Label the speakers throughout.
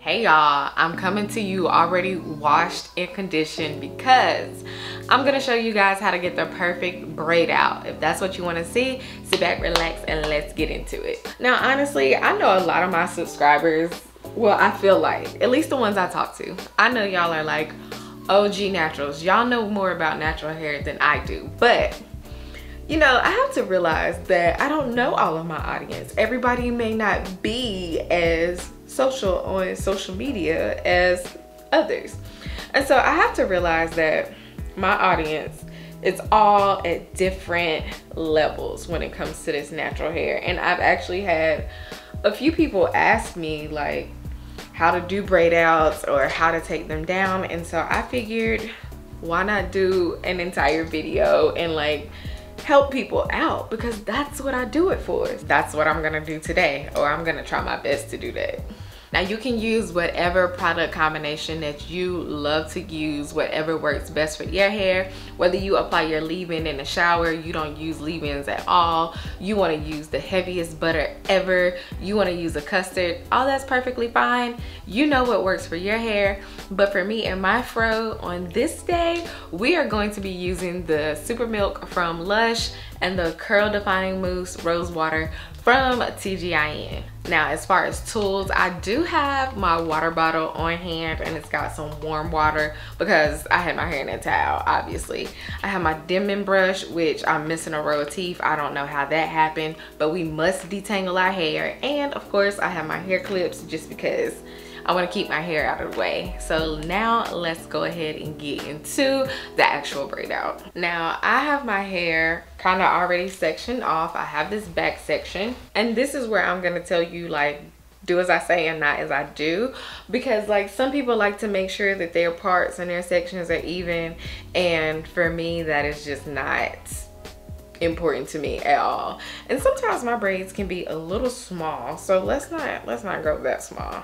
Speaker 1: Hey y'all, I'm coming to you already washed and conditioned because I'm gonna show you guys how to get the perfect braid out. If that's what you want to see, sit back, relax, and let's get into it. Now honestly, I know a lot of my subscribers, well, I feel like, at least the ones I talk to, I know y'all are like OG naturals. Y'all know more about natural hair than I do, but you know, I have to realize that I don't know all of my audience. Everybody may not be as social on social media as others. And so I have to realize that my audience is all at different levels when it comes to this natural hair. And I've actually had a few people ask me like how to do braid outs or how to take them down. And so I figured, why not do an entire video and like help people out, because that's what I do it for. That's what I'm gonna do today, or I'm gonna try my best to do that. Now you can use whatever product combination that you love to use, whatever works best for your hair. Whether you apply your leave-in in the shower, you don't use leave-ins at all, you want to use the heaviest butter ever, you want to use a custard, all that's perfectly fine. You know what works for your hair. But for me and my fro on this day, we are going to be using the Super Milk from Lush and the Curl Defining Mousse Rose Water from TGIN. Now, as far as tools, I do have my water bottle on hand and it's got some warm water because I had my hair in a towel, obviously. I have my Denman brush, which I'm missing a row of teeth. I don't know how that happened, but we must detangle our hair. And of course, I have my hair clips just because I want to keep my hair out of the way. So now let's go ahead and get into the actual braid out. Now I have my hair kind of already sectioned off. I have this back section, and this is where I'm going to tell you like do as I say and not as I do, because like some people like to make sure that their parts and their sections are even, and for me that is just not important to me at all. And sometimes my braids can be a little small, so let's not go that small.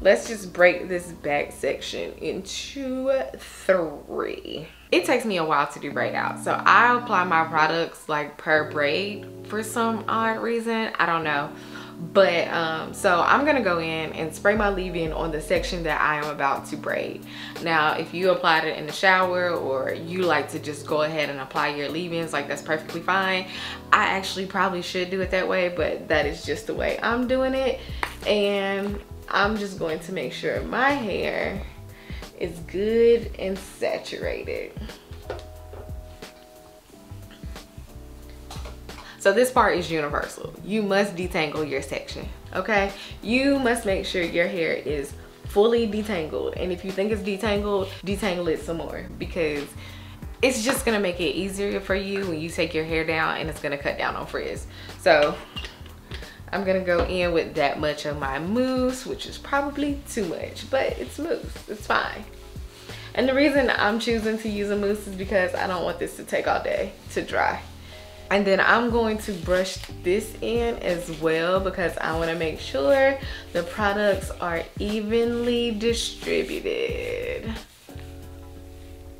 Speaker 1: Let's just break this back section into 3. It takes me a while to do braid out, so I apply my products like per braid for some odd reason. I don't know, but so I'm gonna go in and spray my leave-in on the section that I am about to braid. Now if you applied it in the shower or you like to just go ahead and apply your leave-ins, like that's perfectly fine. I actually probably should do it that way, but that is just the way I'm doing it. And I'm just going to make sure my hair is good and saturated. So this part is universal. You must detangle your section, okay? You must make sure your hair is fully detangled. And if you think it's detangled, detangle it some more, because it's just gonna make it easier for you when you take your hair down, and it's gonna cut down on frizz. So I'm gonna go in with that much of my mousse, which is probably too much, but it's mousse, it's fine. And the reason I'm choosing to use a mousse is because I don't want this to take all day to dry. And then I'm going to brush this in as well because I wanna make sure the products are evenly distributed.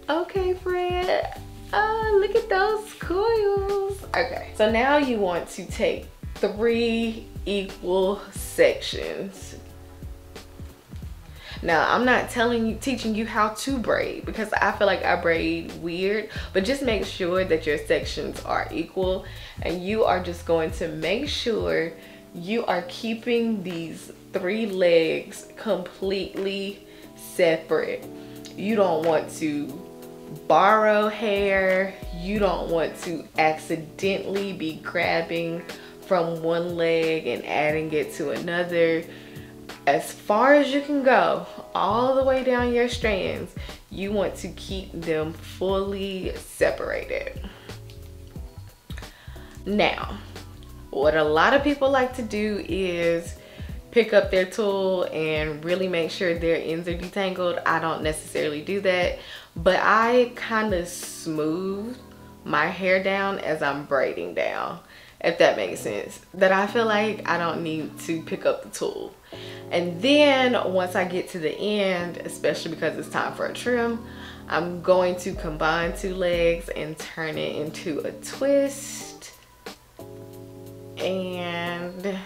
Speaker 1: Okay, Fred, look at those coils. Okay, so now you want to take 3 equal sections. Now I'm not teaching you how to braid, because I feel like I braid weird, but just make sure that your sections are equal, and you are just going to make sure you are keeping these 3 legs completely separate. You don't want to borrow hair, you don't want to accidentally be grabbing from one leg and adding it to another. As far as you can go, all the way down your strands, you want to keep them fully separated. Now, what a lot of people like to do is pick up their tool and really make sure their ends are detangled. I don't necessarily do that, but I kind of smooth my hair down as I'm braiding down, if that makes sense. That I feel like I don't need to pick up the tool. And then once I get to the end, especially because it's time for a trim, I'm going to combine 2 legs and turn it into a twist. And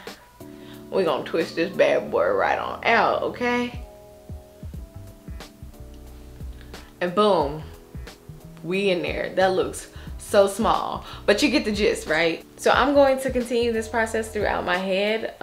Speaker 1: We're gonna twist this bad boy right on out, okay? And boom, we in there. That looks so small, but you get the gist, right? So I'm going to continue this process throughout my head.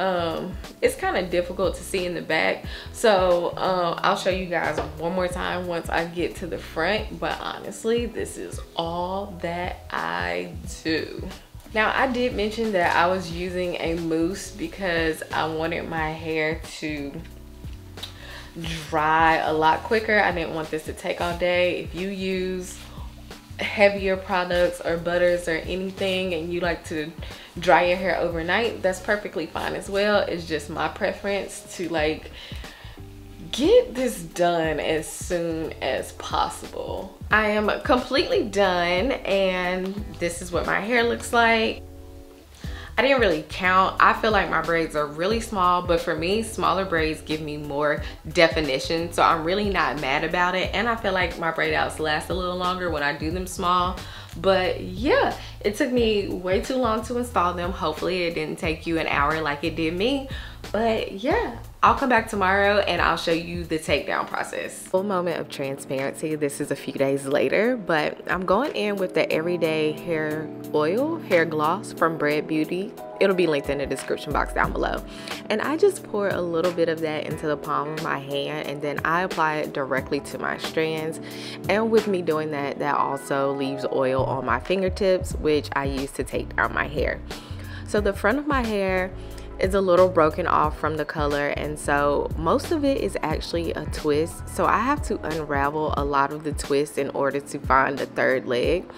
Speaker 1: It's kind of difficult to see in the back, so I'll show you guys one more time once I get to the front. But honestly, this is all that I do. Now, I did mention that I was using a mousse because I wanted my hair to dry a lot quicker. I didn't want this to take all day. If you use heavier products or butters or anything and you like to dry your hair overnight, that's perfectly fine as well. It's just my preference to like get this done as soon as possible. I am completely done and this is what my hair looks like. I didn't really count. I feel like my braids are really small, but for me, smaller braids give me more definition, so I'm really not mad about it. And I feel like my braid outs last a little longer when I do them small. But yeah, it took me way too long to install them. Hopefully it didn't take you an hour like it did me. But yeah, I'll come back tomorrow and I'll show you the takedown process. Full moment of transparency. This is a few days later, but I'm going in with the Everyday Hair Oil, hair gloss from Braid Beauty. It'll be linked in the description box down below. And I just pour a little bit of that into the palm of my hand and then I apply it directly to my strands. And with me doing that, that also leaves oil on my fingertips, which I use to take down my hair. So the front of my hair is a little broken off from the color, and so most of it is actually a twist, so I have to unravel a lot of the twists in order to find the third leg.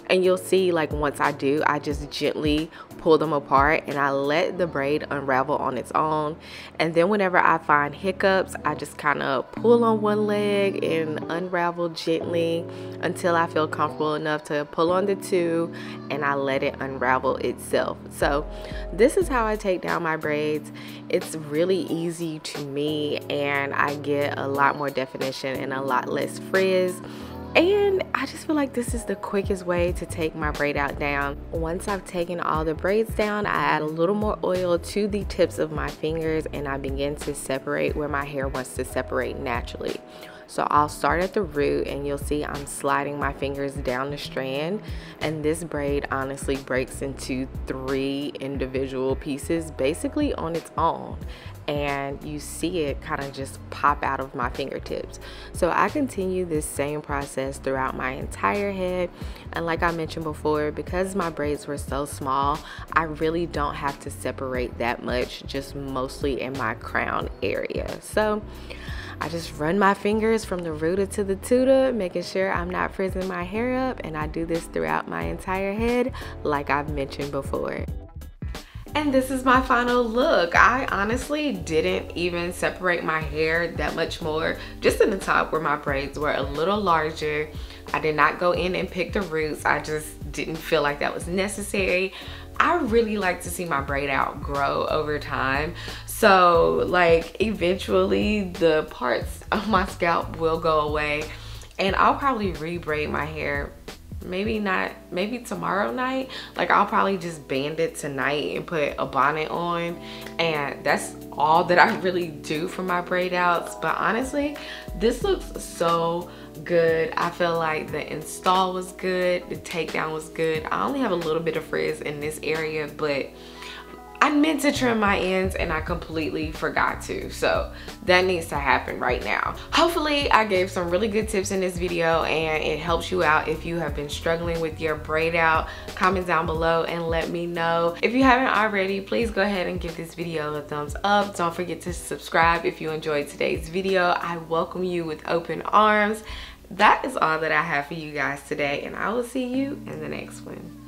Speaker 1: And you'll see, like, once I do, I just gently pull them apart and I let the braid unravel on its own. And then whenever I find hiccups, I just kind of pull on one leg and unravel gently until I feel comfortable enough to pull on the two, and I let it unravel itself. So this is how I take down my braids. It's really easy to me and I get a lot more definition and a lot less frizz. And I just feel like this is the quickest way to take my braid out down. Once I've taken all the braids down, I add a little more oil to the tips of my fingers and I begin to separate where my hair wants to separate naturally. So I'll start at the root and you'll see I'm sliding my fingers down the strand, and this braid honestly breaks into 3 individual pieces basically on its own, and you see it kind of just pop out of my fingertips. So I continue this same process throughout my entire head, and like I mentioned before, because my braids were so small, I really don't have to separate that much, just mostly in my crown area. So I just run my fingers from the rooter to the tutor, making sure I'm not frizzing my hair up, and I do this throughout my entire head like I've mentioned before. And this is my final look. I honestly didn't even separate my hair that much more, just in the top where my braids were a little larger. I did not go in and pick the roots. I just didn't feel like that was necessary. I really like to see my braid out grow over time. So like eventually the parts of my scalp will go away and I'll probably re-braid my hair. Maybe tomorrow night. Like I'll probably just band it tonight and put a bonnet on, and that's all that I really do for my braid outs. But honestly, this looks so good. I feel like the install was good, the takedown was good. I only have a little bit of frizz in this area, but I meant to trim my ends and I completely forgot to, so that needs to happen right now. Hopefully I gave some really good tips in this video and it helps you out if you have been struggling with your braid out. Comment down below and let me know. If you haven't already, please go ahead and give this video a thumbs up. Don't forget to subscribe if you enjoyed today's video. I welcome you with open arms. That is all that I have for you guys today, and I will see you in the next one.